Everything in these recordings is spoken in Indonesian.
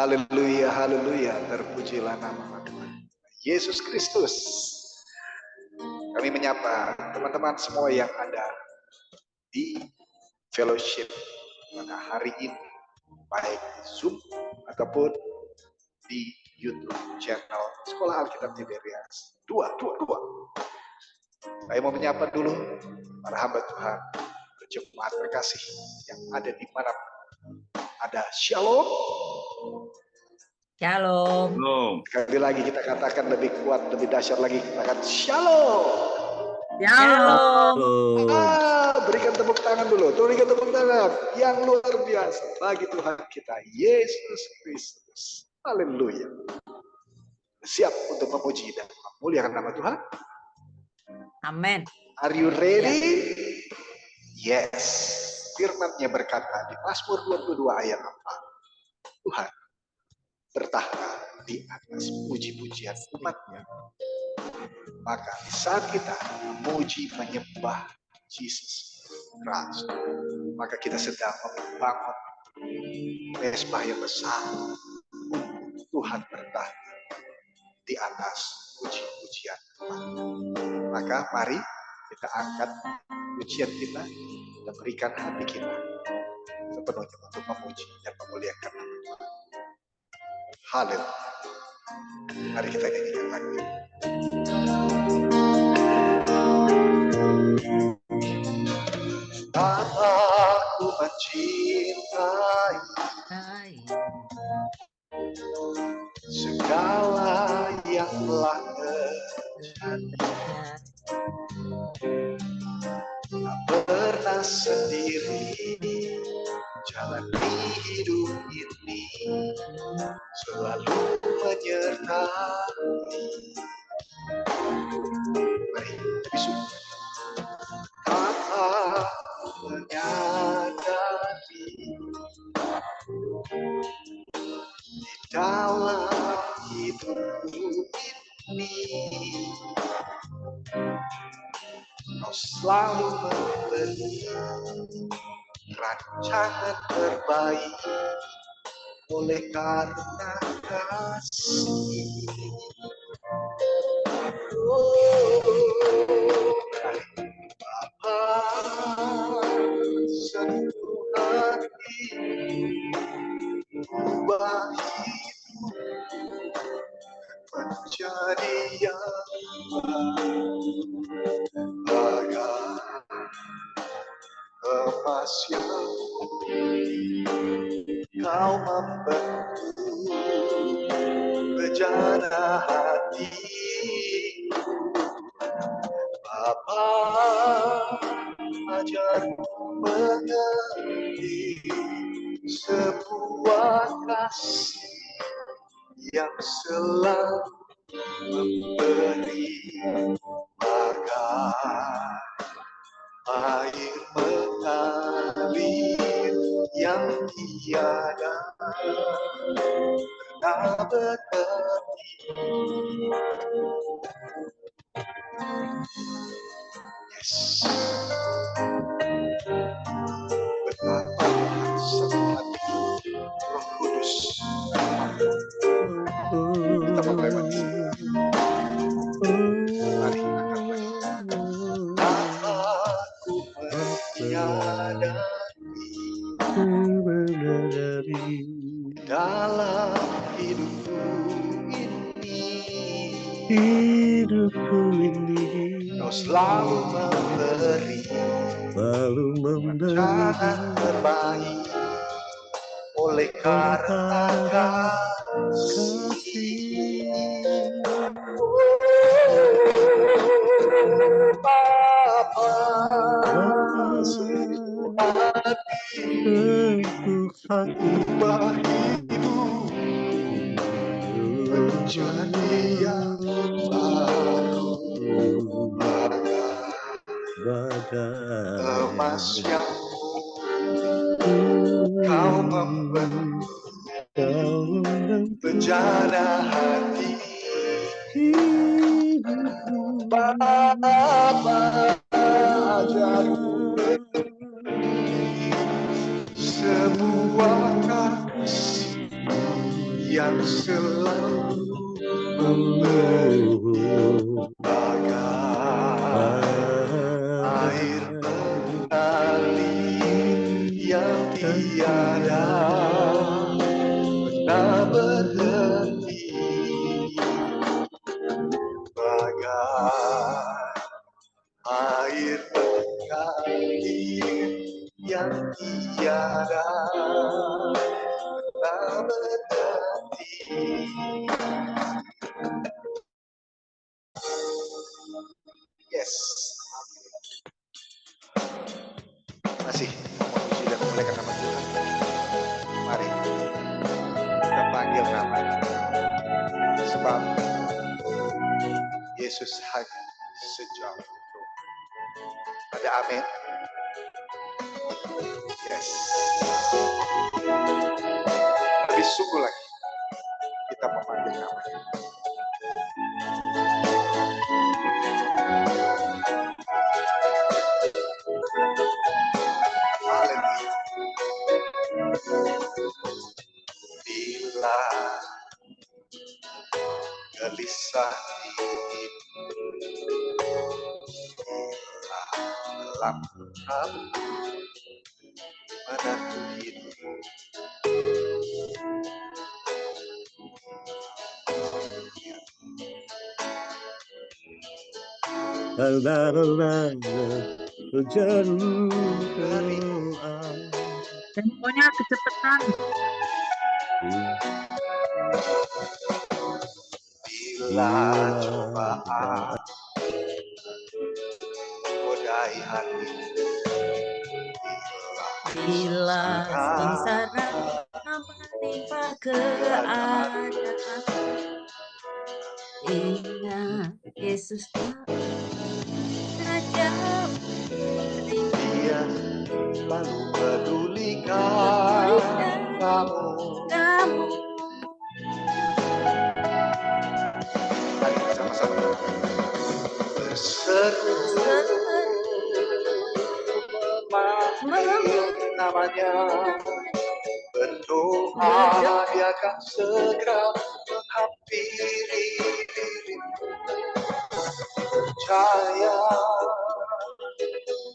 Haleluya, haleluya. Terpujilah nama Tuhan Yesus Kristus. Kami menyapa teman-teman semua yang ada di fellowship pada hari ini, baik di Zoom ataupun di YouTube channel Sekolah Alkitab Tiberias 222. Saya mau menyapa dulu para hamba Tuhan, jemaat berkasih yang ada di mana ada. Shalom. Shalom. Sekali lagi kita katakan lebih kuat, lebih dahsyat lagi, katakan shalom. Shalom. Berikan tepuk tangan dulu, berikan tepuk tangan yang luar biasa bagi Tuhan kita Yesus Kristus. Haleluya. Siap untuk memuji dan memuliakan nama Tuhan? Amin. Are you ready? Yes. Firman-Nya berkata di Mazmur 22 ayat 4. Tuhan bertahta di atas puji-pujian umat-Nya. Maka di saat kita memuji menyembah Yesus Kristus, maka kita sedang membangun mesbah yang besar. Tuhan bertahta di atas puji-pujian umat-Nya. Maka mari kita angkat pujian kita dan berikan hati kita sepenuhnya untuk memuji dan memuliakan nama Tuhan. Haleluya. Mari kita nyanyikan lagi. Aku mencintai segala yang telah terjadi. Tak pernah sendiri jalani hidup ini, selalu menyertai. Mari lebih sungguh. Aku menyadari di dalam hidup ini Kau selalu memberi rancangan terbaik oleh karena kasih. Bapa, sentuh hati, ubah hidup menjadi yang bagai emas yang Kau membentuk bejana hati. Bapa, ajarku mengerti sebuah kasih yang selalu memberi bagai air mengalir yang tiada pernah berhenti. Yes. Betapa sangat Roh Kudus kita melewati. Mari angkat lagi. Aku menyadari dalam hidupku ini Kau selalu memberi rencana terbaik oleh karena kasih. Bapa, sentuh hati, ubah hidup menjadi yang baru, bagai emas yang Kau membentuk bejana hati. Bapa, ajarku sebuah kasih yang selalu memberi air mengalir yang tiada pernah berhenti, bagai air mengalir yang tiada pernah berhenti. Yes. Masih memuji dan memuliakan nama Tuhan. Mari kita panggil namanya, sebab Yesus hanya sejauh itu. Ada amin? Yes. Lebih sungguh lagi kita memanggil namanya. Haleluya. Bila gelisah hidup, bila gelap menanti hidup, temponya kecepatan. bila cobaan godai hati, bila sengsara menimpa keadaan, ingat Yesus tak jauh, Dia lalu pedulikan kamu. Mari bersama-sama berseru memanggil namanya, berdoa Dia akan segera menghampiri dirimu. Percaya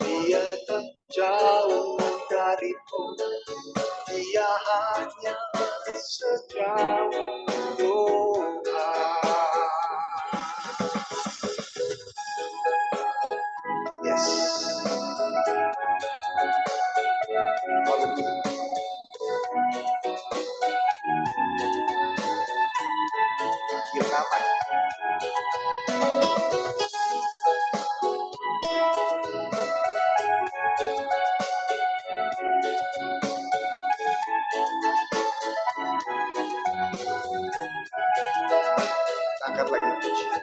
Dia tak jauh darimu, Dia hanya sejauh doa. Yes. Haleluya. Panggil nama. Angkat lagi pujian.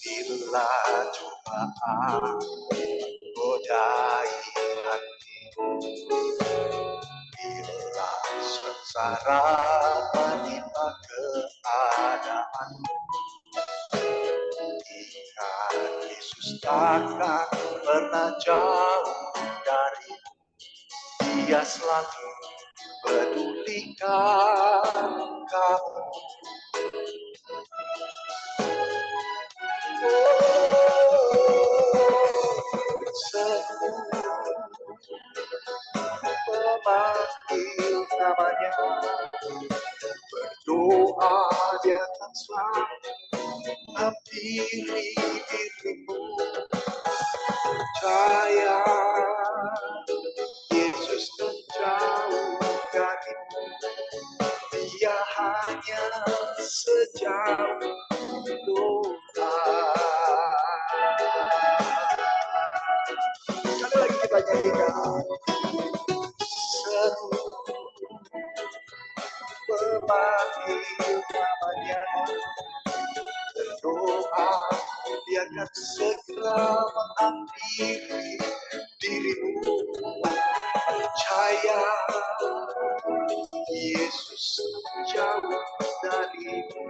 Bila cobaan godai hati, bila sengsara menimpa keadaan, ingat Yesus takkan pernah jauh darimu. Dia selalu pedulikan kamu. Memanggil namanya, berdoa Dia akan selalu menghampiri dirimu. Percaya Yesus tak jauh darimu, Dia hanya sejauh doa. Sekali lagi kita nyanyikan. Seru memanggil namanya, berdoa Dia akan segera menghampiri dirimu. Percaya Yesus jauh darimu,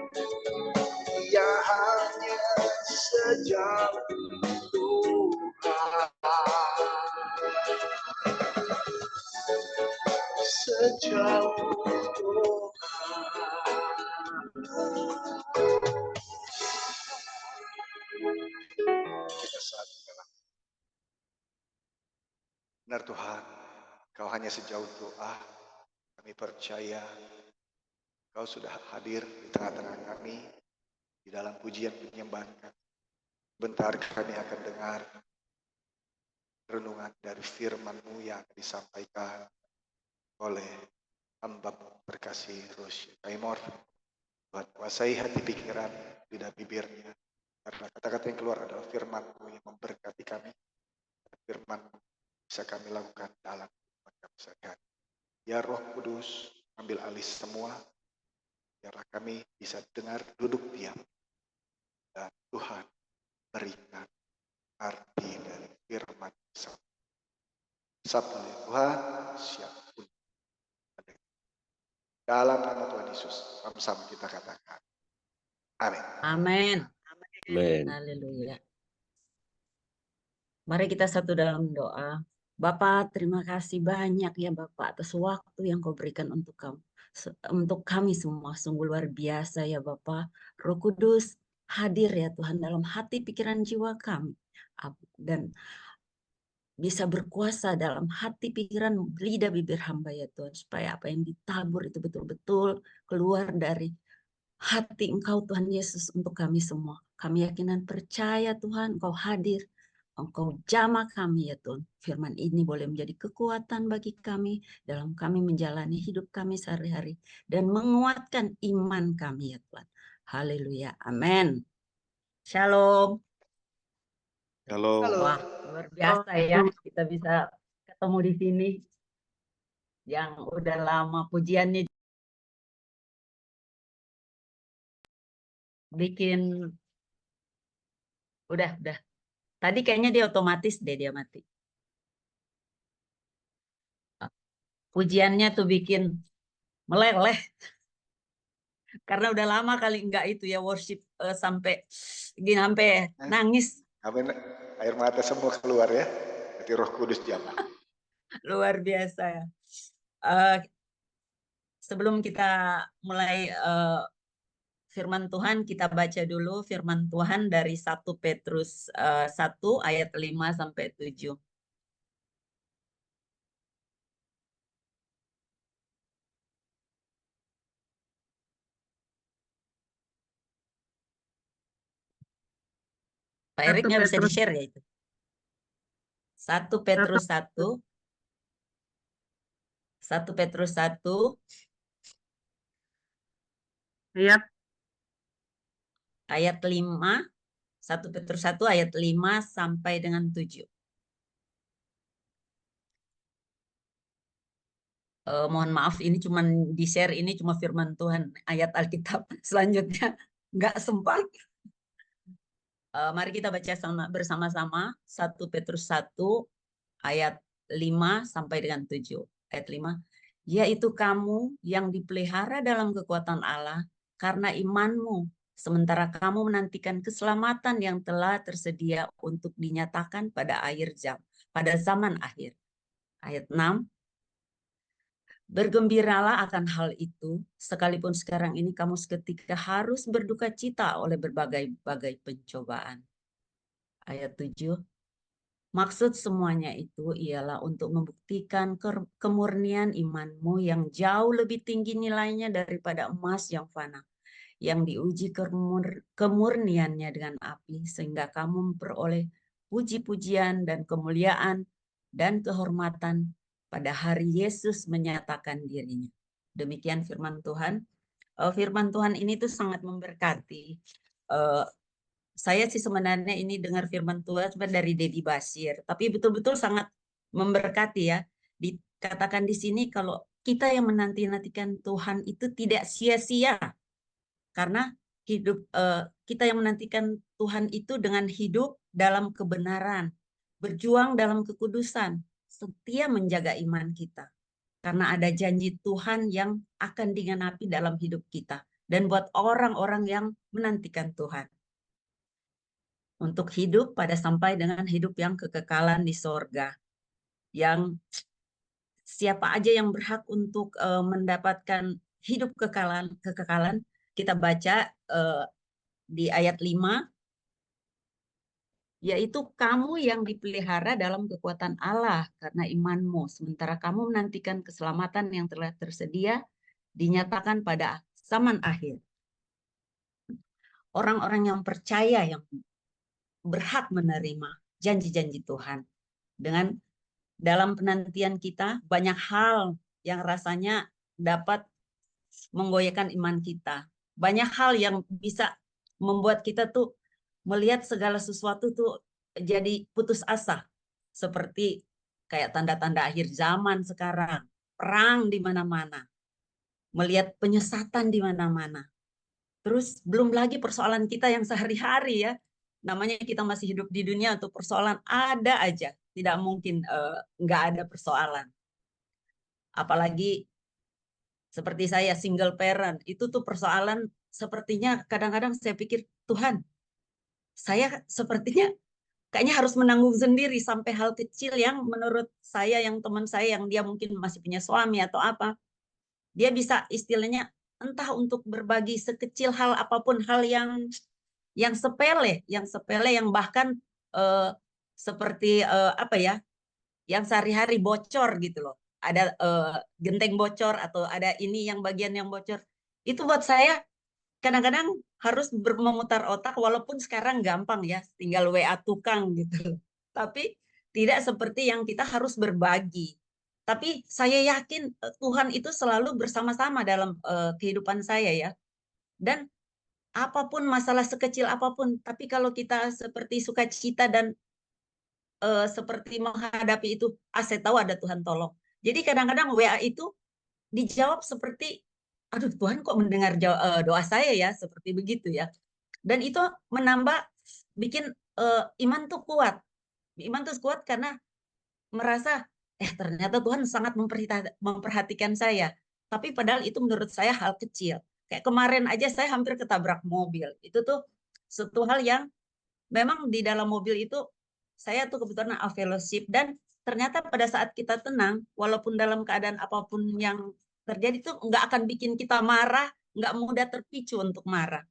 Dia hanya sejauh doa. Kita satu dalam. Benar Tuhan, Kau hanya sejauh doa. Kami percaya Kau sudah hadir di tengah-tengah kami, di dalam pujian penyembahan kami. Bentar kami akan dengar renungan dari firman-Mu yang disampaikan oleh hamba-Mu berkasih Rosh Kaimor. Tuhan kuasai hati pikiran, lidah bibirnya. Karena kata-kata yang keluar adalah firman-Mu yang memberkati kami. Firman-Mu bisa kami lakukan dalam kehidupan kami sehari-hari. Ya Roh Kudus, ambil alih semua. Biarlah kami bisa dengar, duduk diam. Dan Tuhan berikan arti dari firman sabda Tuhan siap pun. Dalam nama Tuhan Yesus, sama-sama kita katakan. Amin. Amin. Amin. Haleluya. Mari kita satu dalam doa. Bapa, terima kasih banyak ya Bapak atas waktu yang Kau berikan untuk untuk kami semua. Sungguh luar biasa ya Bapak. Roh Kudus hadir ya Tuhan dalam hati pikiran jiwa kami. Dan bisa berkuasa dalam hati pikiran lidah bibir hamba ya Tuhan. Supaya apa yang ditabur itu betul-betul keluar dari hati Engkau Tuhan Yesus untuk kami semua. Kami yakin dan percaya Tuhan Engkau hadir. Engkau jamah kami ya Tuhan. Firman ini boleh menjadi kekuatan bagi kami dalam kami menjalani hidup kami sehari-hari. Dan menguatkan iman kami ya Tuhan. Haleluya. Amin. Shalom. Halo. Wah, luar biasa ya. Kita bisa ketemu di sini. Yang udah lama pujiannya bikin udah. Tadi kayaknya dia otomatis deh dia mati. Pujiannya tuh bikin meleleh. Karena udah lama kali enggak itu ya worship sampai nangis. Amin. Air mata semua keluar ya. Berarti Roh Kudus jamah. Luar biasa ya. Sebelum kita mulai firman Tuhan, kita baca dulu firman Tuhan dari 1 Petrus 1 ayat 5 sampai 7. Pak Erik nggak bisa di-share ya itu. 1 Petrus 1 ayat 5, 1 Petrus 1 ayat 5 sampai dengan 7. Mohon maaf ini cuma di-share, ini cuma firman Tuhan ayat Alkitab. Selanjutnya nggak sempat. Mari kita baca bersama-sama 1 Petrus 1 ayat 5 sampai dengan 7. Ayat 5. Yaitu kamu yang dipelihara dalam kekuatan Allah karena imanmu, sementara kamu menantikan keselamatan yang telah tersedia untuk dinyatakan pada zaman akhir. Ayat 6. Bergembiralah akan hal itu, sekalipun sekarang ini kamu seketika harus berduka cita oleh berbagai pencobaan. Ayat 7. Maksud semuanya itu ialah untuk membuktikan kemurnian imanmu yang jauh lebih tinggi nilainya daripada emas yang fana, yang diuji kemurniannya dengan api, sehingga kamu memperoleh puji-pujian dan kemuliaan dan kehormatan pada hari Yesus menyatakan dirinya. Demikian firman Tuhan. Firman Tuhan ini tuh sangat memberkati. Saya sih sebenarnya ini dengar firman Tuhan dari Dedi Basir, tapi betul-betul sangat memberkati ya. Dikatakan di sini kalau kita yang menanti-nantikan Tuhan itu tidak sia-sia, karena kita yang menantikan Tuhan itu dengan hidup dalam kebenaran, berjuang dalam kekudusan, setia menjaga iman kita. Karena ada janji Tuhan yang akan digenapi dalam hidup kita. Dan buat orang-orang yang menantikan Tuhan. Untuk hidup sampai dengan hidup yang kekekalan di sorga. Yang siapa aja yang berhak untuk mendapatkan hidup kekekalan. Kita baca di ayat 5, yaitu kamu yang dipelihara dalam kekuatan Allah karena imanmu, sementara kamu menantikan keselamatan yang telah tersedia dinyatakan pada zaman akhir. Orang-orang yang percaya yang berhak menerima janji-janji Tuhan. Dengan dalam penantian kita banyak hal yang rasanya dapat menggoyahkan iman kita. Banyak hal yang bisa membuat kita tuh melihat segala sesuatu tuh jadi putus asa. Seperti kayak tanda-tanda akhir zaman sekarang. Perang di mana-mana. Melihat penyesatan di mana-mana. Terus belum lagi persoalan kita yang sehari-hari ya. Namanya kita masih hidup di dunia, untuk persoalan ada aja. Tidak mungkin nggak ada persoalan. Apalagi seperti saya single parent, itu tuh persoalan sepertinya kadang-kadang saya pikir, Tuhan, saya sepertinya kayaknya harus menanggung sendiri sampai hal kecil yang menurut saya, yang teman saya yang dia mungkin masih punya suami atau apa, dia bisa istilahnya entah untuk berbagi sekecil hal apapun, hal yang sepele yang bahkan seperti apa ya, yang sehari-hari bocor gitu loh. Ada genteng bocor atau ada ini yang bagian yang bocor. Itu buat saya kadang-kadang harus memutar otak, walaupun sekarang gampang ya, tinggal WA tukang gitu. Tapi tidak seperti yang kita harus berbagi. Tapi saya yakin Tuhan itu selalu bersama-sama dalam kehidupan saya ya. Dan apapun masalah sekecil apapun, tapi kalau kita seperti sukacita dan seperti menghadapi itu, saya tahu ada Tuhan tolong. Jadi kadang-kadang WA itu dijawab seperti, aduh Tuhan kok mendengar doa saya ya, seperti begitu ya. Dan itu menambah, bikin iman tuh kuat. Iman tuh kuat karena merasa, ternyata Tuhan sangat memperhatikan saya. Tapi padahal itu menurut saya hal kecil. Kayak kemarin aja saya hampir ketabrak mobil. Itu tuh suatu hal yang memang di dalam mobil itu, saya tuh kebetulan fellowship, dan ternyata pada saat kita tenang, walaupun dalam keadaan apapun yang terjadi tuh nggak akan bikin kita marah, nggak mudah terpicu untuk marah.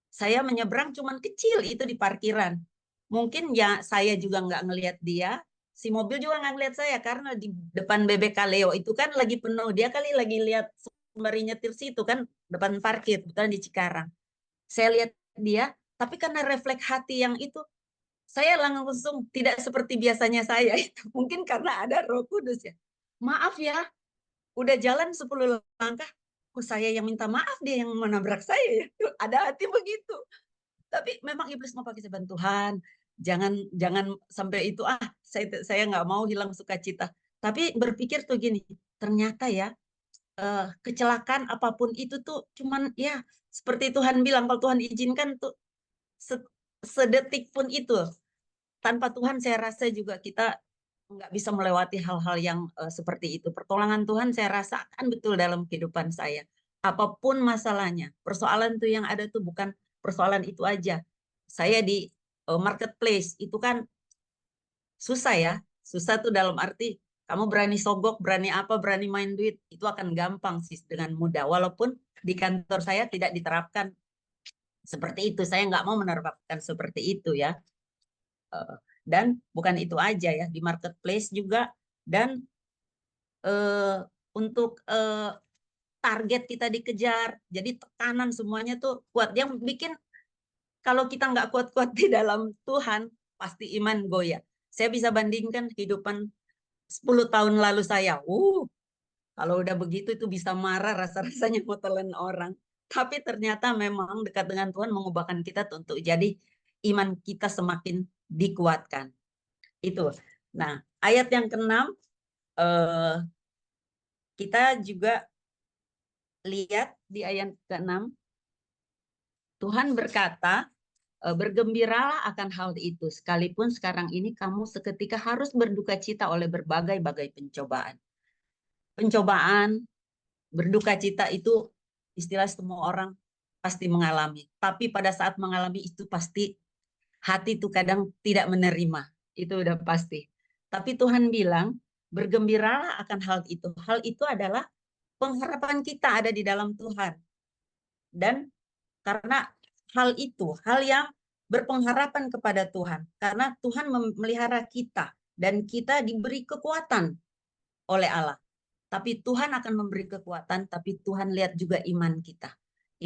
Saya menyeberang cuman kecil itu di parkiran. Mungkin ya saya juga nggak ngelihat dia, si mobil juga nggak ngelihat saya, karena di depan BBK Leo itu kan lagi penuh. Dia kali lagi lihat sembari nyetir situ kan, depan parkir, betul di Cikarang. Saya lihat dia, tapi karena refleks hati yang itu, saya langsung tidak seperti biasanya saya itu. Mungkin karena ada Roh Kudus ya. Maaf ya, udah jalan 10 langkah, kok saya yang minta maaf, dia yang menabrak saya ya. Ada hati begitu. Tapi memang iblis mau pakai seban, Tuhan, jangan sampai itu, saya nggak mau hilang sukacita. Tapi berpikir tuh gini, ternyata ya kecelakaan apapun itu tuh cuman ya seperti Tuhan bilang, kalau Tuhan izinkan tuh sedetik pun itu, tanpa Tuhan saya rasa juga kita nggak bisa melewati hal-hal yang seperti itu. Pertolongan Tuhan saya rasakan betul dalam kehidupan saya. Apapun masalahnya, persoalan tuh yang ada tuh bukan persoalan itu aja. Saya di marketplace itu kan susah ya. Susah tuh dalam arti kamu berani sogok, berani apa, berani main duit, itu akan gampang sih dengan mudah. Walaupun di kantor saya tidak diterapkan seperti itu. Saya nggak mau menerapkan seperti itu ya. Dan bukan itu aja ya, di marketplace juga. Dan untuk target kita dikejar, jadi tekanan semuanya tuh kuat. Yang bikin kalau kita nggak kuat-kuat di dalam Tuhan, pasti iman goyah. Saya bisa bandingkan kehidupan 10 tahun lalu saya. Kalau udah begitu itu bisa marah, rasa-rasanya mau telan orang. Tapi ternyata memang dekat dengan Tuhan mengubahkan kita untuk jadi iman kita semakin dikuatkan. Itu. Nah, ayat yang ke-6, kita juga lihat di ayat ke-6, Tuhan berkata, bergembiralah akan hal itu, sekalipun sekarang ini kamu seketika harus berduka cita oleh berbagai-bagai pencobaan. Pencobaan, berduka cita itu istilah semua orang pasti mengalami. Tapi pada saat mengalami itu pasti hati itu kadang tidak menerima. Itu udah pasti. Tapi Tuhan bilang, bergembiralah akan hal itu. Hal itu adalah pengharapan kita ada di dalam Tuhan. Dan karena hal itu, hal yang berpengharapan kepada Tuhan. Karena Tuhan memelihara kita dan kita diberi kekuatan oleh Allah. Tapi Tuhan akan memberi kekuatan, tapi Tuhan lihat juga iman kita.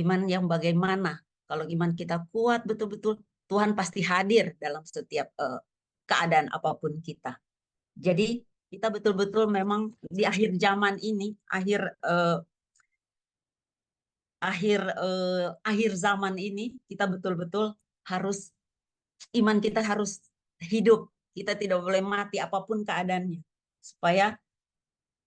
Iman yang bagaimana? Kalau iman kita kuat betul-betul, Tuhan pasti hadir dalam setiap keadaan apapun kita. Jadi kita betul-betul memang di akhir zaman ini, akhir zaman ini, kita betul-betul harus, iman kita harus hidup. Kita tidak boleh mati apapun keadaannya. Supaya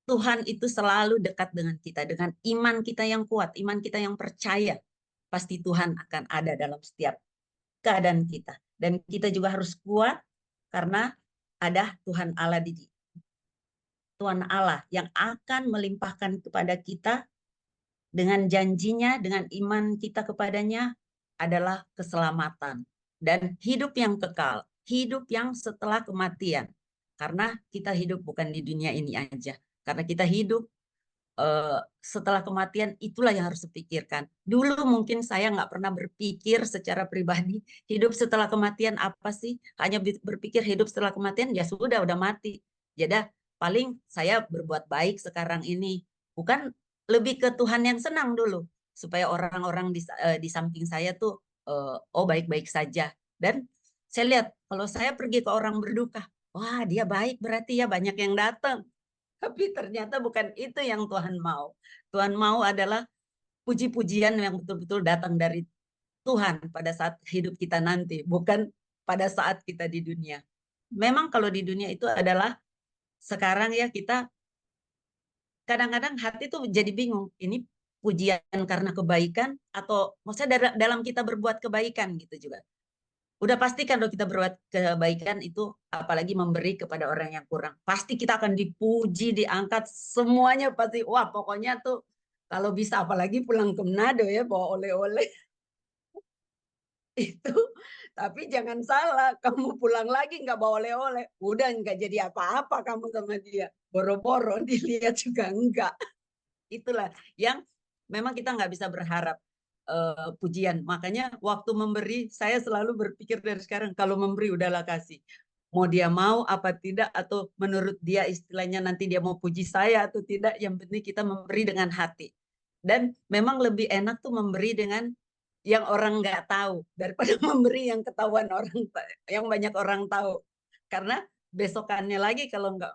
Tuhan itu selalu dekat dengan kita. Dengan iman kita yang kuat, iman kita yang percaya. Pasti Tuhan akan ada dalam setiap keadaan kita. Dan kita juga harus kuat karena ada Tuhan Allah Tuhan Allah yang akan melimpahkan kepada kita dengan janjinya, dengan iman kita kepadanya adalah keselamatan dan hidup yang kekal, hidup yang setelah kematian. Karena kita hidup bukan di dunia ini aja. Karena kita hidup setelah kematian, itulah yang harus dipikirkan. Dulu mungkin saya nggak pernah berpikir secara pribadi, hidup setelah kematian apa sih? Hanya berpikir hidup setelah kematian, ya sudah, udah mati. Jadi paling saya berbuat baik sekarang ini. Bukan, lebih ke Tuhan yang senang dulu. Supaya orang-orang di samping saya tuh, oh baik-baik saja. Dan saya lihat, kalau saya pergi ke orang berduka, wah dia baik berarti ya, banyak yang datang. Tapi ternyata bukan itu yang Tuhan mau. Tuhan mau adalah puji-pujian yang betul-betul datang dari Tuhan pada saat hidup kita nanti, bukan pada saat kita di dunia. Memang kalau di dunia itu adalah sekarang ya, kita kadang-kadang hati tuh jadi bingung. Ini pujian karena kebaikan atau maksudnya dalam kita berbuat kebaikan gitu juga. Udah pasti kan kalau kita berbuat kebaikan itu, apalagi memberi kepada orang yang kurang, pasti kita akan dipuji, diangkat, semuanya pasti, wah pokoknya tuh kalau bisa apalagi pulang ke Manado ya, bawa oleh-oleh itu. Tapi jangan salah, kamu pulang lagi nggak bawa oleh-oleh, udah nggak jadi apa-apa kamu sama dia. Boro-boro dilihat juga enggak. Itulah yang memang kita nggak bisa berharap pujian. Makanya waktu memberi, saya selalu berpikir dari sekarang, kalau memberi udahlah kasih. Mau dia mau apa tidak, atau menurut dia istilahnya nanti dia mau puji saya atau tidak, yang penting kita memberi dengan hati. Dan memang lebih enak tuh memberi dengan yang orang nggak tahu daripada memberi yang ketahuan orang, yang banyak orang tahu. Karena besokannya lagi kalau nggak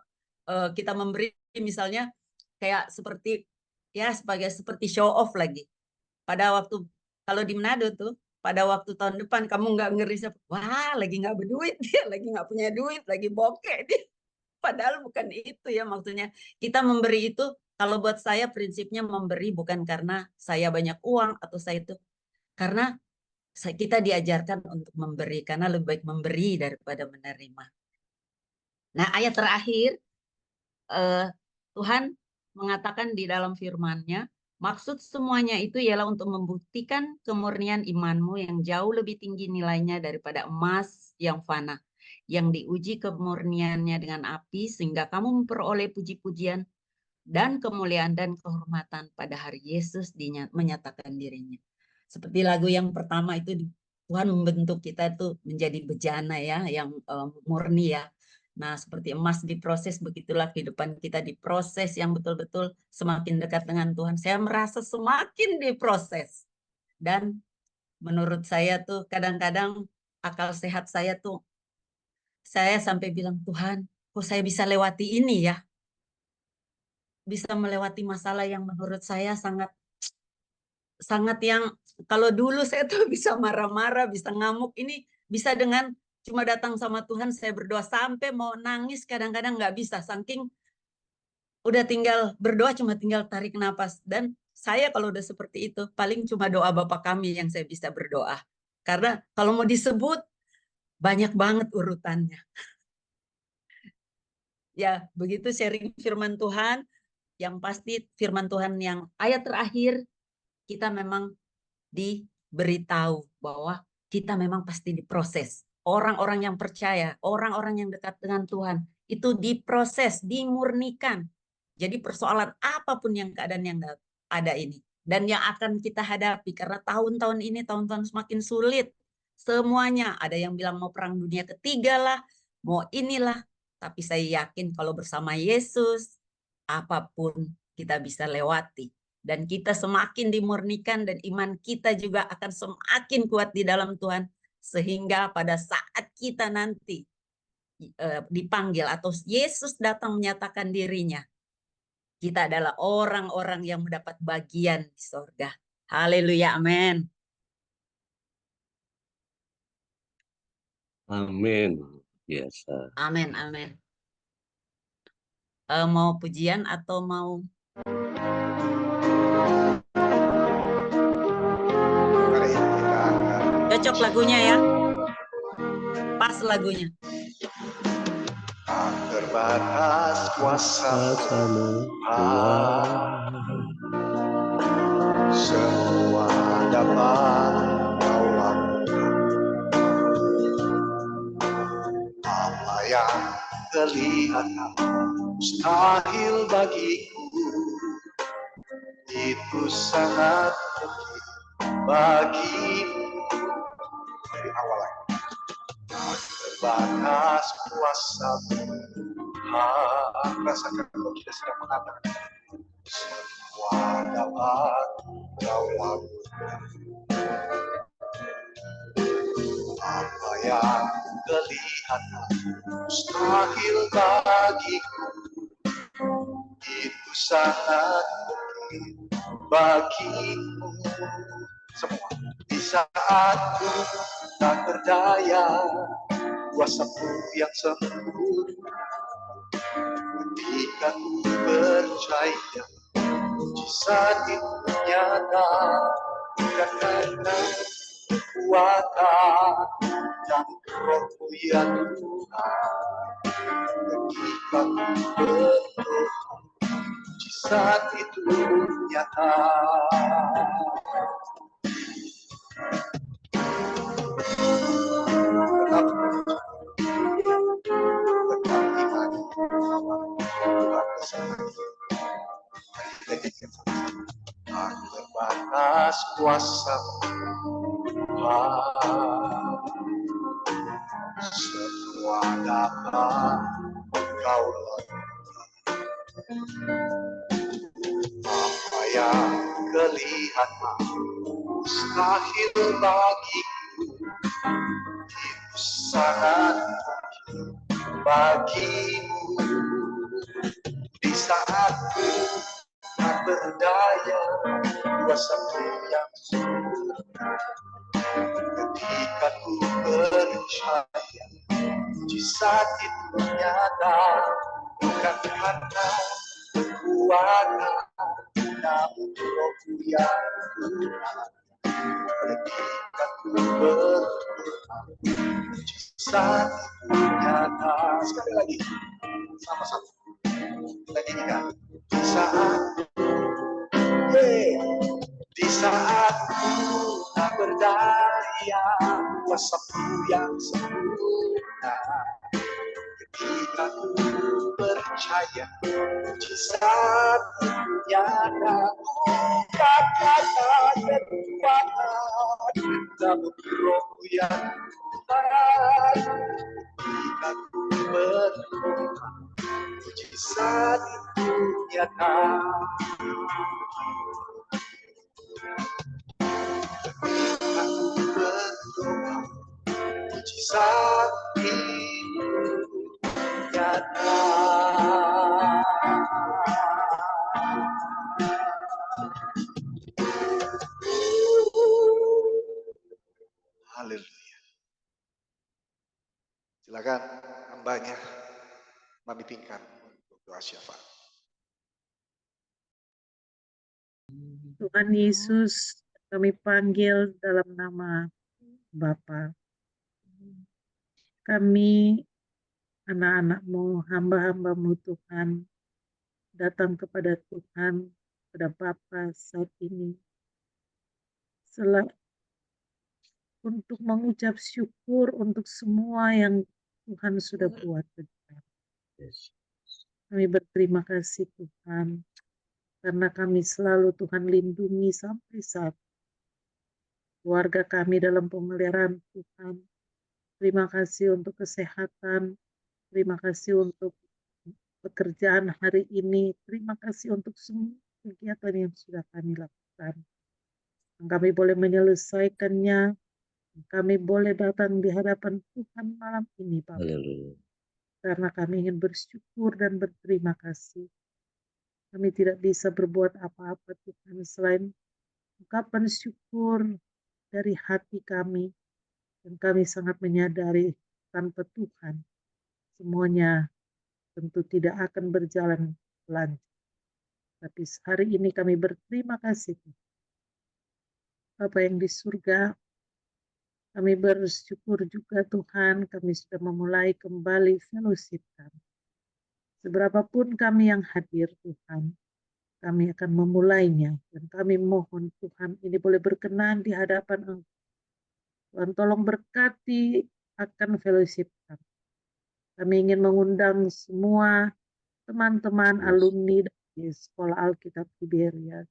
kita memberi, misalnya kayak seperti ya seperti show off lagi. Pada waktu kalau di Manado tuh, pada waktu tahun depan kamu nggak ngerisap, wah lagi nggak berduit dia, lagi nggak punya duit, lagi bokeh dia. Padahal bukan itu ya maksudnya. Kita memberi itu, kalau buat saya prinsipnya memberi bukan karena saya banyak uang atau saya itu, karena kita diajarkan untuk memberi, karena lebih baik memberi daripada menerima. Nah, ayat terakhir Tuhan mengatakan di dalam firman-Nya, maksud semuanya itu ialah untuk membuktikan kemurnian imanmu yang jauh lebih tinggi nilainya daripada emas yang fana, yang diuji kemurniannya dengan api, sehingga kamu memperoleh puji-pujian dan kemuliaan dan kehormatan pada hari Yesus menyatakan dirinya. Seperti lagu yang pertama itu, Tuhan membentuk kita itu menjadi bejana ya, yang murni ya. Nah, seperti emas diproses, begitulah kehidupan kita diproses yang betul-betul semakin dekat dengan Tuhan. Saya merasa semakin diproses. Dan menurut saya tuh kadang-kadang akal sehat saya tuh, saya sampai bilang, Tuhan, kok saya bisa lewati ini ya? Bisa melewati masalah yang menurut saya sangat yang, kalau dulu saya tuh bisa marah-marah, bisa ngamuk, ini bisa dengan cuma datang sama Tuhan, saya berdoa sampai mau nangis, kadang-kadang nggak bisa, saking udah tinggal berdoa, cuma tinggal tarik nafas. Dan saya kalau udah seperti itu, paling cuma doa Bapa Kami yang saya bisa berdoa. Karena kalau mau disebut, banyak banget urutannya. Ya, begitu sharing firman Tuhan, yang pasti firman Tuhan yang ayat terakhir, kita memang diberitahu bahwa kita memang pasti diproses. Orang-orang yang percaya, orang-orang yang dekat dengan Tuhan, itu diproses, dimurnikan. Jadi persoalan apapun yang keadaan yang ada ini dan yang akan kita hadapi karena tahun-tahun ini tahun-tahun semakin sulit. Semuanya ada yang bilang mau perang dunia ketiga lah, mau inilah. Tapi saya yakin kalau bersama Yesus apapun kita bisa lewati dan kita semakin dimurnikan dan iman kita juga akan semakin kuat di dalam Tuhan sehingga pada saat kita nanti dipanggil atau Yesus datang menyatakan dirinya, kita adalah orang-orang yang mendapat bagian di sorga. Haleluya, amin. Amin. Biasa. Amin, amin. Mau pujian atau mau? Mari kita angkat. Cocok lagunya ya? Pas lagunya. Tak terbatas kuasa Kuasamu Tuhan, semua dapat Kau lakukan. Apa yang kelihatan mustahil bagiku, itu sangat mungkin bagimu. Dari awal lagi. Tak terbatas kuasa Tuhan. Rasakan kalau kita sedang mengatakan semua dapat Kau lakukan. Apa yang kelihatan mustahil bagiku, itu sangat mungkin bagimu. Semua di saat ku tak berdaya, kuasa-Mu yang sempurna. Ketika ku percaya mujizat itu nyata, bukan karena kekuatan dan Roh-Mu ya Tuhan. Ketika ku berdoa, mujizat itu nyata. Tetap iman sama Tuhan bersama. Mari kita nyanyikan. Tak terbatas kuasa Tuhan, semua dapat Kau lakukan. Apa yang kelihatan mustahil bagiku, itu sangat mungkin bagimu. Di saat ku tak berdaya, kuasa-Mu yang sempurna. Ketika ku percaya mujizat itu nyata, bukan karena kekuatan namun Roh-Mu yang Tuhan. Ketika ku berdoa, mujizat itu nyata. Sekali lagi, sama-sama kita nyanyikan. Di saat ku tak berdaya, kuasa-Mu yang sempurna. Ketika ku percaya mujizat itu nyata, bukan karena kekuatan namun Roh-Mu yang Tuhan. Ketika ku berdoa, mujizat itu nyata. Ketika ku berdoa, mujizat itu nyata. Haleluya. Silakan hambanya Mami Tingkat untuk doa syafaat. Tuhan Yesus, kami panggil dalam nama Bapa. Kami anak-anak-Mu, hamba-hamba-Mu Tuhan, datang kepada Tuhan, kepada Bapa saat ini. Untuk mengucap syukur untuk semua yang Tuhan sudah buat bagi kami. Yes. Kami berterima kasih Tuhan, karena kami selalu Tuhan lindungi sampai saat keluarga kami dalam pemeliharaan Tuhan. Terima kasih untuk kesehatan, terima kasih untuk pekerjaan hari ini, terima kasih untuk semua kegiatan yang sudah kami lakukan. Kami boleh menyelesaikannya, kami boleh datang di hadapan Tuhan malam ini, Bapak, Haleluya. karena kami ingin bersyukur dan berterima kasih. Kami tidak bisa berbuat apa-apa Tuhan selain ungkapan syukur dari hati kami, dan kami sangat menyadari tanpa Tuhan semuanya tentu tidak akan berjalan lancar. Tapi hari ini kami berterima kasih Bapa yang di surga. Kami bersyukur juga Tuhan, kami sudah memulai kembali fellowship kami. Seberapapun kami yang hadir Tuhan, kami akan memulainya. Dan kami mohon Tuhan ini boleh berkenan di hadapan Engkau. Tuhan tolong berkati akan fellowship kami. Kami ingin mengundang semua teman-teman Yes. alumni dari Sekolah Alkitab Tiberias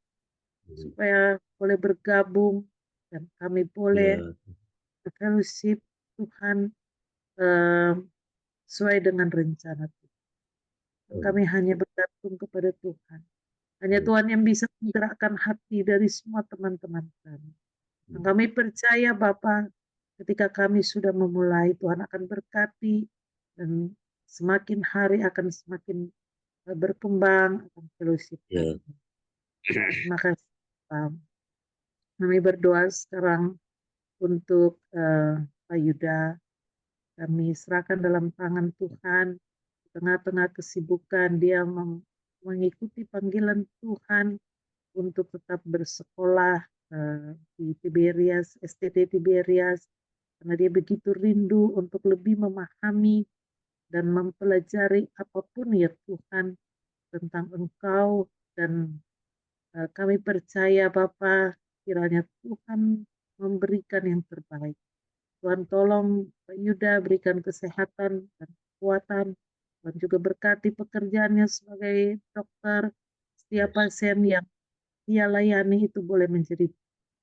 supaya boleh bergabung dan kami boleh Ya. fellowship Tuhan sesuai dengan rencana Tuhan. Kami hanya bergantung kepada Tuhan. Hanya Tuhan yang bisa menggerakkan hati dari semua teman-teman kami. Dan kami percaya Bapa, ketika kami sudah memulai, Tuhan akan berkati dan semakin hari akan semakin berkembang akan fellowship Ya. kami. Terima kasih. Kami berdoa sekarang untuk Pak Yuda. Kami serahkan dalam tangan Tuhan. Di tengah-tengah kesibukan dia mengikuti panggilan Tuhan untuk tetap bersekolah di Tiberias, STT Tiberias, karena dia begitu rindu untuk lebih memahami dan mempelajari apapun ya Tuhan tentang Engkau, dan kami percaya Bapa, kiranya Tuhan memberikan yang terbaik. Tuhan tolong Pak Yuda berikan kesehatan dan kekuatan. Tuhan juga berkati pekerjaannya sebagai dokter. Setiap pasien yang dia layani itu boleh menjadi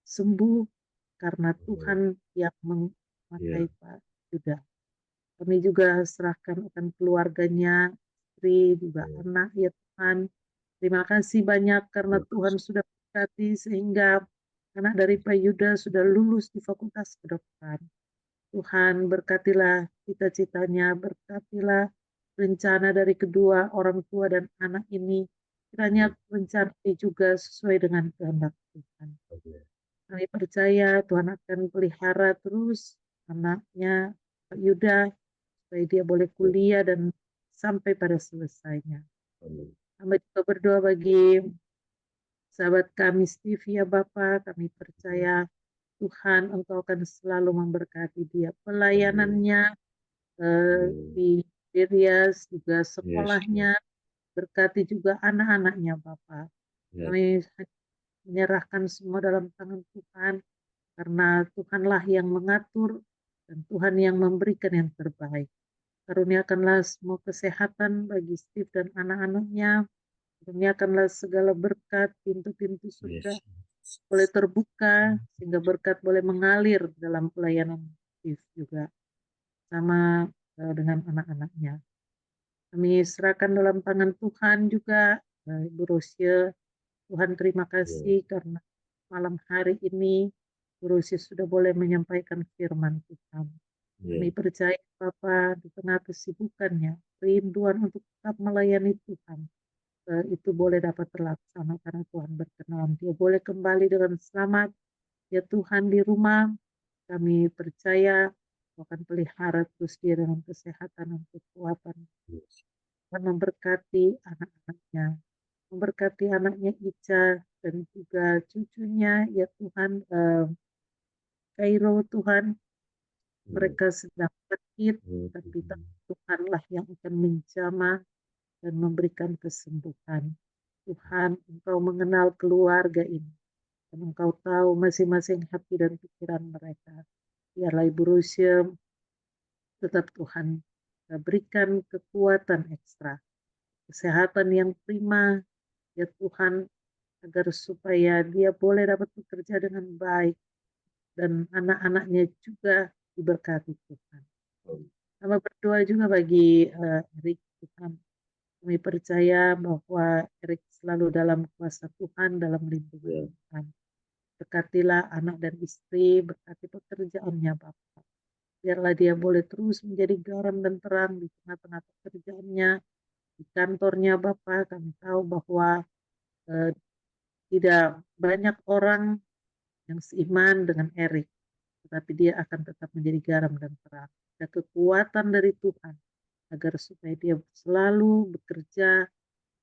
sembuh karena Tuhan yang memakai Pak Yuda. Kami juga serahkan akan keluarganya, istri, juga anak ya Tuhan. Terima kasih banyak karena Tuhan sudah berkati sehingga anak dari Pak Yuda sudah lulus di Fakultas Kedokteran. Tuhan berkatilah cita-citanya, berkatilah rencana dari kedua orang tua dan anak ini. Kiranya rencana ini juga sesuai dengan kehendak Tuhan. Kami percaya Tuhan akan pelihara terus anaknya Pak Yuda supaya dia boleh kuliah dan sampai pada selesainya. Kami juga berdoa bagi sahabat kami Steve ya Bapak, kami percaya Tuhan Engkau akan selalu memberkati dia. Pelayanannya di Tiberias, juga sekolahnya, berkati juga anak-anaknya Bapak. Kami menyerahkan semua dalam tangan Tuhan, karena Tuhanlah yang mengatur dan Tuhan yang memberikan yang terbaik. Karuniakanlah semua kesehatan bagi Steve dan anak-anaknya. Karuniakanlah segala berkat, pintu-pintu surga boleh terbuka, sehingga berkat boleh mengalir dalam pelayanan Steve juga, sama dengan anak-anaknya. Kami serahkan dalam tangan Tuhan juga Ibu Rosia. Tuhan terima kasih karena malam hari ini Ibu Rosia sudah boleh menyampaikan firman Tuhan. Kami percaya Bapak di tengah kesibukannya, kerinduan untuk tetap melayani Tuhan, itu boleh dapat terlaksana karena Tuhan berkenan. Dia boleh kembali dengan selamat. Ya Tuhan di rumah, kami percaya akan pelihara terus dia dengan kesehatan dan kekuatan. Dan memberkati anak-anaknya. Memberkati anaknya Ica dan juga cucunya, ya Tuhan, Kairo Tuhan. Mereka sedang sakit, tapi Tuhanlah yang akan menjamah dan memberikan kesembuhan. Tuhan, Engkau mengenal keluarga ini. Dan Engkau tahu masing-masing hati dan pikiran mereka. Biarlah Ibu Rusia tetap Tuhan berikan kekuatan ekstra, kesehatan yang prima, ya Tuhan, agar supaya dia boleh dapat bekerja dengan baik, dan anak-anaknya juga diberkati Tuhan. Kami berdoa juga bagi Erik Tuhan. Kami percaya bahwa Erik selalu dalam kuasa Tuhan, dalam lindungan Tuhan. Berkatilah anak dan istri, berkati pekerjaannya Bapa. Biarlah dia boleh terus menjadi garam dan terang di tengah-tengah pekerjaannya, di kantornya Bapa. Kami tahu bahwa tidak banyak orang yang seiman dengan Erik, tetapi dia akan tetap menjadi garam dan terang. Ada kekuatan dari Tuhan agar supaya dia selalu bekerja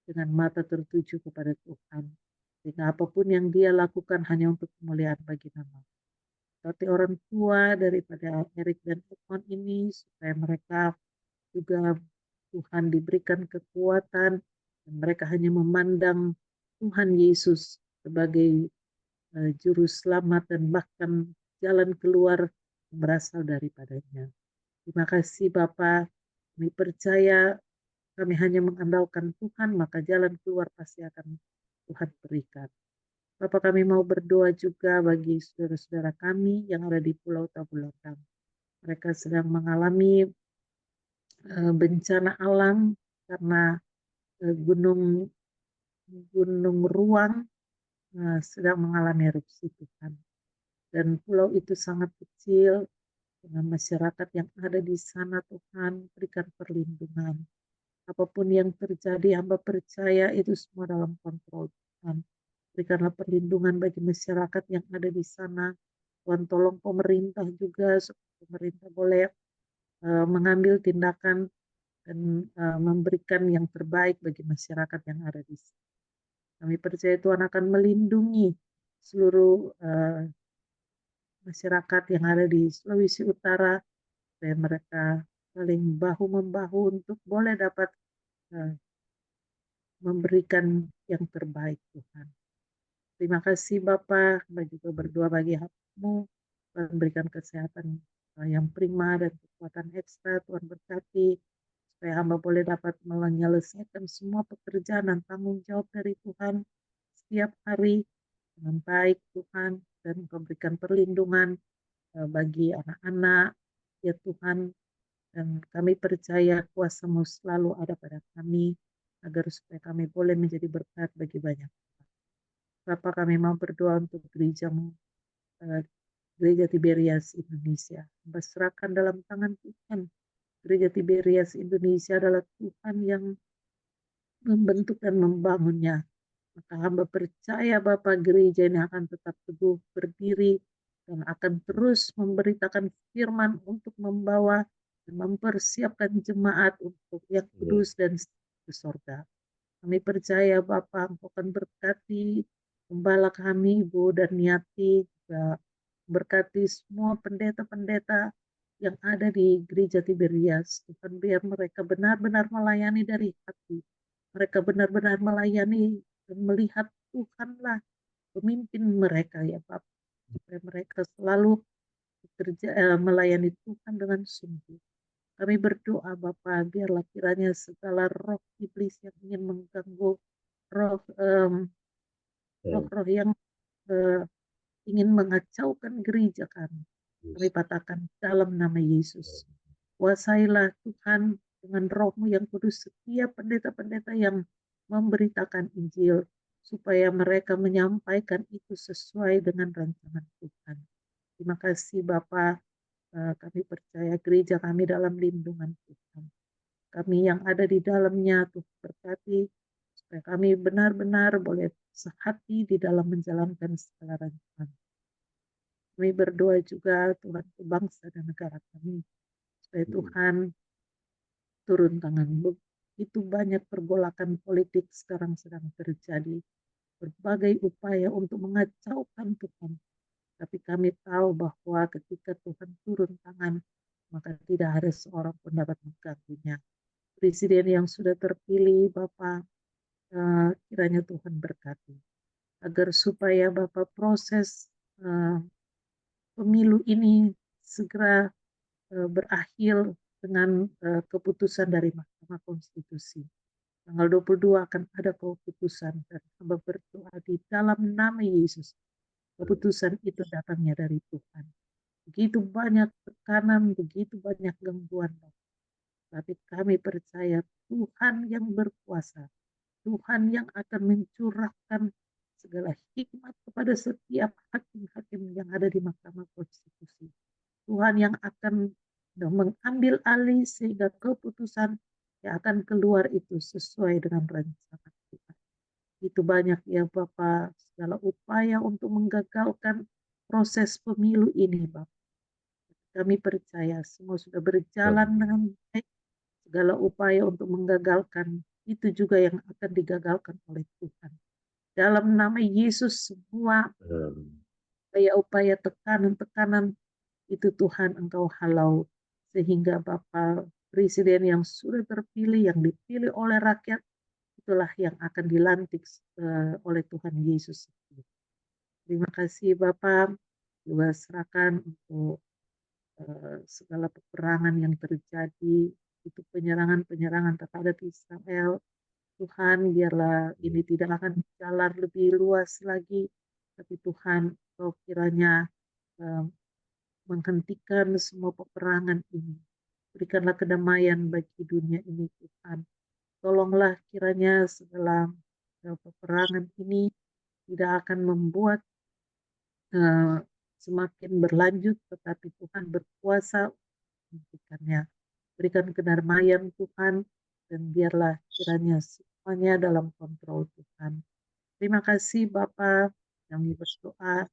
dengan mata tertuju kepada Tuhan. Sehingga apapun yang dia lakukan hanya untuk kemuliaan bagi nama. Tapi orang tua daripada Erik dan Edmond ini, supaya mereka juga Tuhan diberikan kekuatan, dan mereka hanya memandang Tuhan Yesus sebagai juru selamat dan bahkan jalan keluar yang berasal daripadanya. Terima kasih Bapa, kami percaya kami hanya mengandalkan Tuhan, maka jalan keluar pasti akan Tuhan berikan. Bapak, kami mau berdoa juga bagi saudara-saudara kami yang ada di Pulau Tagulandang. Mereka sedang mengalami bencana alam karena gunung ruang sedang mengalami erupsi Tuhan. Dan pulau itu sangat kecil, dengan masyarakat yang ada di sana Tuhan, berikan perlindungan. Apapun yang terjadi, hamba percaya itu semua dalam kontrol Tuhan. Berikanlah perlindungan bagi masyarakat yang ada di sana. Tuhan tolong pemerintah juga, supaya pemerintah boleh mengambil tindakan dan memberikan yang terbaik bagi masyarakat yang ada di sana. Kami percaya Tuhan akan melindungi seluruh masyarakat yang ada di Sulawesi Utara, supaya mereka saling bahu-membahu untuk boleh dapat memberikan yang terbaik Tuhan. Terima kasih Bapa, kami juga berdoa bagi hamba-Mu, Tuhan berikan kesehatan yang prima dan kekuatan ekstra, Tuhan berkati, supaya hamba boleh dapat menyelesaikan semua pekerjaan dan tanggung jawab dari Tuhan setiap hari dengan baik Tuhan, dan Engkau berikan perlindungan bagi anak-anak, ya Tuhan, dan kami percaya kuasa-Mu selalu ada pada kami, agar supaya kami boleh menjadi berkat bagi banyak. Bapak, kami mau berdoa untuk gereja-Mu, Gereja Tiberias Indonesia. Serahkan dalam tangan Tuhan. Gereja Tiberias Indonesia adalah Tuhan yang membentuk dan membangunnya. Maka hamba percaya Bapak, gereja ini akan tetap teguh berdiri dan akan terus memberitakan firman untuk membawa dan mempersiapkan jemaat untuk yang kudus dan ke surga. Kami percaya Bapak, Engkau akan berkati gembala kami, Ibu dan Niati, juga berkati semua pendeta-pendeta yang ada di Gereja Tiberias. Tuhan, biar mereka benar-benar melayani dari hati. Mereka benar-benar melayani dan melihat Tuhanlah pemimpin mereka, ya Bapak. Supaya mereka selalu bekerja, melayani Tuhan dengan sungguh. Kami berdoa Bapak, biarlah kiranya segala roh iblis yang ingin mengganggu, roh-roh yang ingin mengacaukan gereja kami patahkan dalam nama Yesus. Kuasailah Tuhan dengan roh-Mu yang kudus setiap pendeta-pendeta yang memberitakan Injil, supaya mereka menyampaikan itu sesuai dengan rancangan Tuhan. Terima kasih Bapa, kami percaya gereja kami dalam lindungan Tuhan. Kami yang ada di dalamnya Tuhan berkati, supaya kami benar-benar boleh sehati di dalam menjalankan segala rancangan. Kami berdoa juga Tuhan ke bangsa dan negara kami, supaya Tuhan turun tangan. Begitu banyak pergolakan politik sekarang sedang terjadi, berbagai upaya untuk mengacaukan Tuhan. Tapi kami tahu bahwa ketika Tuhan turun tangan, maka tidak ada seorang pun dapat mengganggunya. Presiden yang sudah terpilih, Bapak, kiranya Tuhan berkati, agar supaya Bapak proses pemilu ini segera berakhir dengan keputusan dari Mahkamah Konstitusi. Tanggal 22 akan ada keputusan dan hamba berdoa di dalam nama Yesus. Keputusan itu datangnya dari Tuhan. Begitu banyak tekanan, begitu banyak gangguan. Tapi kami percaya Tuhan yang berkuasa. Tuhan yang akan mencurahkan segala hikmat kepada setiap hakim-hakim yang ada di Mahkamah Konstitusi. Tuhan yang akan mengambil alih sehingga keputusan yang akan keluar itu sesuai dengan rencana Tuhan. Itu banyak ya Bapak, segala upaya untuk menggagalkan proses pemilu ini Bapak. Kami percaya semua sudah berjalan dengan baik. Segala upaya untuk menggagalkan itu juga yang akan digagalkan oleh Tuhan. Dalam nama Yesus semua upaya tekanan-tekanan itu Tuhan Engkau halau. Sehingga Bapak Presiden yang sudah terpilih, yang dipilih oleh rakyat, itulah yang akan dilantik oleh Tuhan Yesus. Terima kasih Bapak, juga serahkan untuk segala peperangan yang terjadi, itu penyerangan-penyerangan terhadap Israel. Tuhan, biarlah ini tidak akan jalan lebih luas lagi, tapi Tuhan, Kau kiranya menghentikan semua peperangan ini. Berikanlah kedamaian bagi dunia ini, Tuhan. Tolonglah kiranya segala peperangan ini tidak akan membuat semakin berlanjut, tetapi Tuhan berkuasa menghentikannya. Berikan kedamaian Tuhan, dan biarlah kiranya semuanya dalam kontrol Tuhan. Terima kasih Bapa, kami berdoa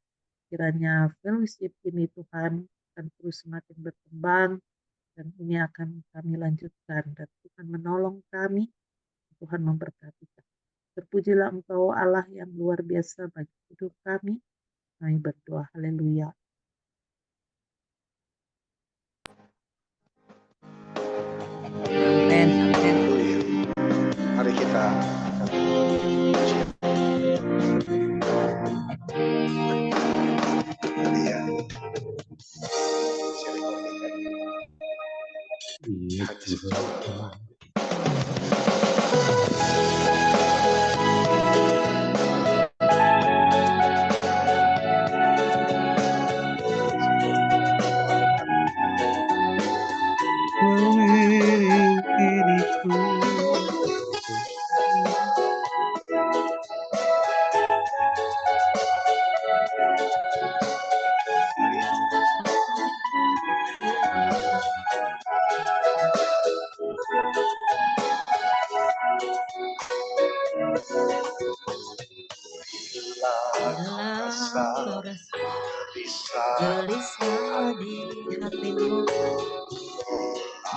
kiranya fellowship ini Tuhan akan terus semakin berkembang, dan ini akan kami lanjutkan, dan Tuhan menolong kami, Tuhan memberkati kami. Terpujilah Engkau Allah yang luar biasa bagi hidup kami. Kami berdoa, haleluya. Amin. Amin. Mari kita akan Iya. Iya, Tuhan. Gelisah di hatimu,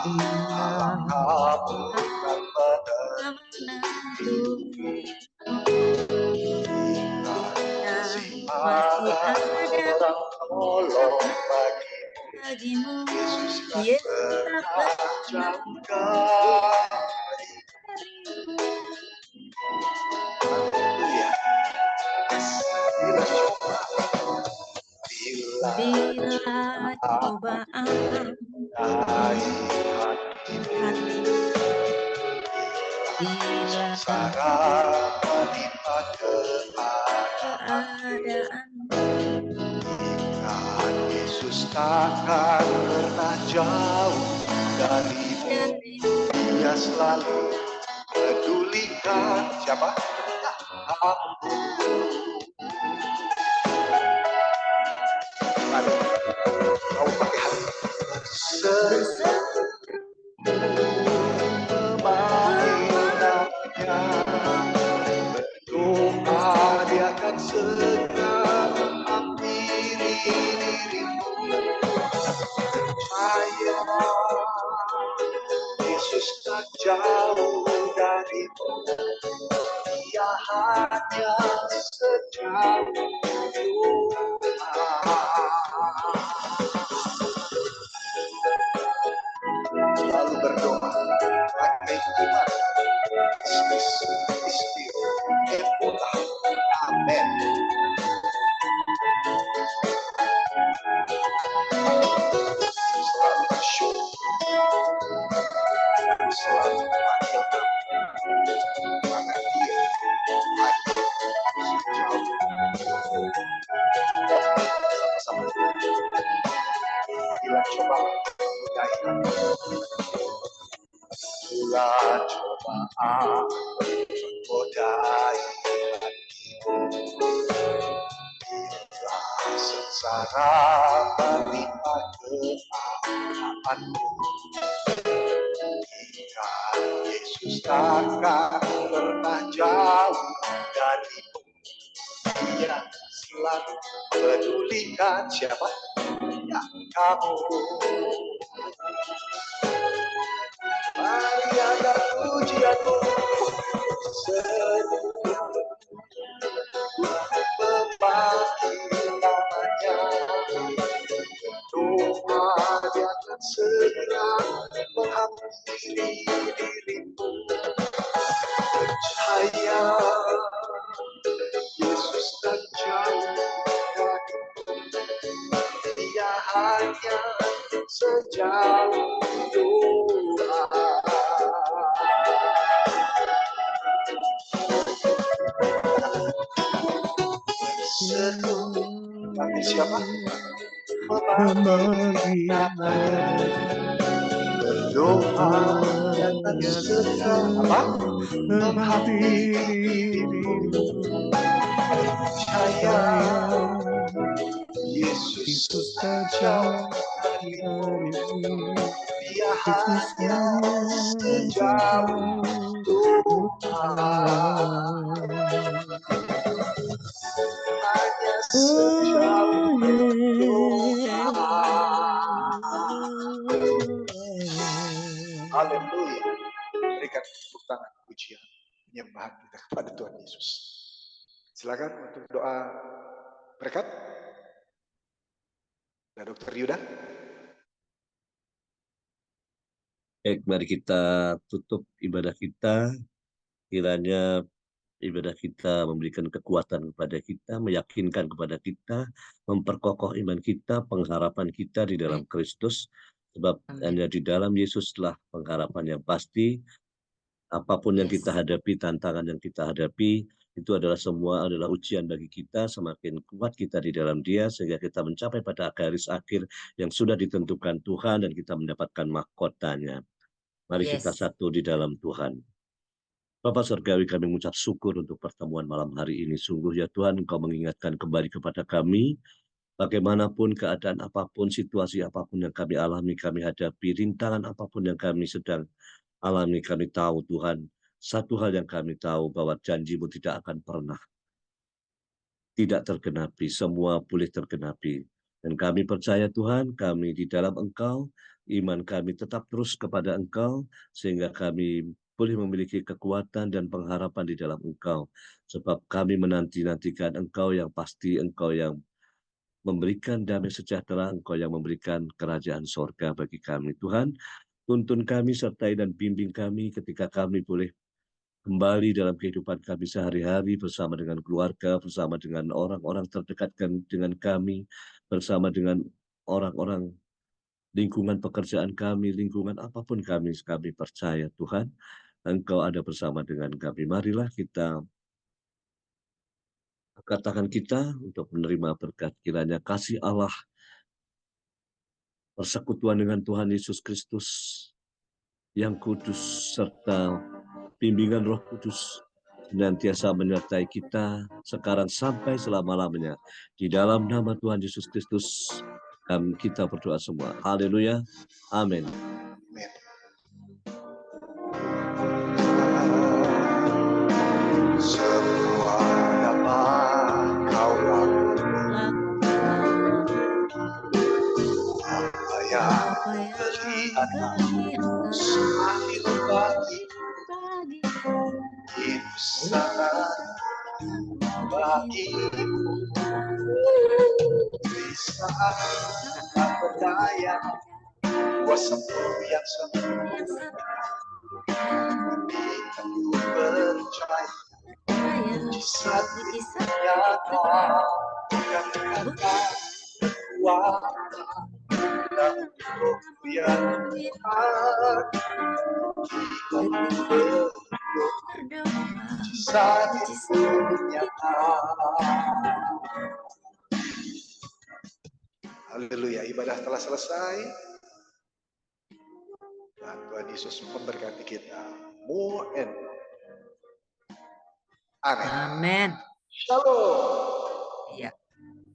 bila menentu masih ada bagimu, Yesus tak pernah bila cobaan hati, bila keadaan Yesus takkan pernah jauh darimu. Dia selalu pedulikan siapa? Aku. Aduh, kau pakai hati. Berdoa dia akan segera menghampiri dirimu. Percaya Yesus tak jauh darimu. Dia hanya sejauh doa. Selalu berdoa pakai iman. Amin. Selalu bersyukur. segala cobaan menggodai hatimu. Biarlah sengsara melihat keadaanmu, hingga Yesus takkan pernah jauh darimu. Dia selalu pedulikan siapa yang kamu. Mari angkat pujianmu senyum membagi namanya. Doa dia akan segera menghampiri dirimu. Percaya Yesus tak jauh darimu. Dia hanya sejauh doa. Senyum bagi siapa? Membagi namanya. Berdoa dan segera apa? Menghampiri dirimu. Percaya Yesus tak jauh darimu. Dia hanya sejauh doa. Hanya sejauh doa. Haleluya. Berikan tepuk tangan pujian penyembahan kita kepada Tuhan Yesus. Silakan untuk doa berkat. Dan Dr. Yuda. Baik, mari kita tutup ibadah kita. Kiranya ibadah kita memberikan kekuatan kepada kita, meyakinkan kepada kita, memperkokoh iman kita, pengharapan kita di dalam Kristus. Sebab hanya di dalam Yesuslah pengharapan yang pasti. Apapun yang kita hadapi, tantangan yang kita hadapi, itu adalah semua adalah ujian bagi kita. Semakin kuat kita di dalam Dia, sehingga kita mencapai pada garis akhir yang sudah ditentukan Tuhan dan kita mendapatkan mahkotanya. Mari kita satu di dalam Tuhan. Bapa Surgawi, kami mengucap syukur untuk pertemuan malam hari ini. Sungguh ya Tuhan, Engkau mengingatkan kembali kepada kami, bagaimanapun keadaan apapun, situasi apapun yang kami alami, kami hadapi, rintangan apapun yang kami sedang alami, kami tahu Tuhan, satu hal yang kami tahu, bahwa janji-Mu tidak akan pernah tidak tergenapi, semua boleh tergenapi. Dan kami percaya Tuhan, kami di dalam Engkau, iman kami tetap terus kepada Engkau, sehingga kami boleh memiliki kekuatan dan pengharapan di dalam Engkau. Sebab kami menanti-nantikan Engkau yang pasti, Engkau yang memberikan damai sejahtera, Engkau yang memberikan kerajaan sorga bagi kami. Tuhan, tuntun kami, sertai dan bimbing kami ketika kami boleh kembali dalam kehidupan kami sehari-hari bersama dengan keluarga, bersama dengan orang-orang terdekat dengan kami, bersama dengan orang-orang lingkungan pekerjaan kami, lingkungan apapun kami percaya Tuhan, Engkau ada bersama dengan kami. Marilah kita angkat tangan kita untuk menerima berkat. Kiranya kasih Allah, persekutuan dengan Tuhan Yesus Kristus yang kudus, serta bimbingan Roh Kudus senantiasa menyertai kita sekarang sampai selama-lamanya. Di dalam nama Tuhan Yesus Kristus, kita berdoa semua. Haleluya. Amin. Semua dapat Kau lakukan, apa yang kelihatan semakin bagi itu sangat bagimu. Di saat tak berdaya, kuasamu yang sempurna, kami percaya. Mujizat nyata yang kata kekuatan dan kemuliaan Tuhan. Mujizat itu nyata. Haleluya, ibadah telah selesai. Dan Tuhan Yesus memberkati kita more and more. Amin. Amin. Shalom.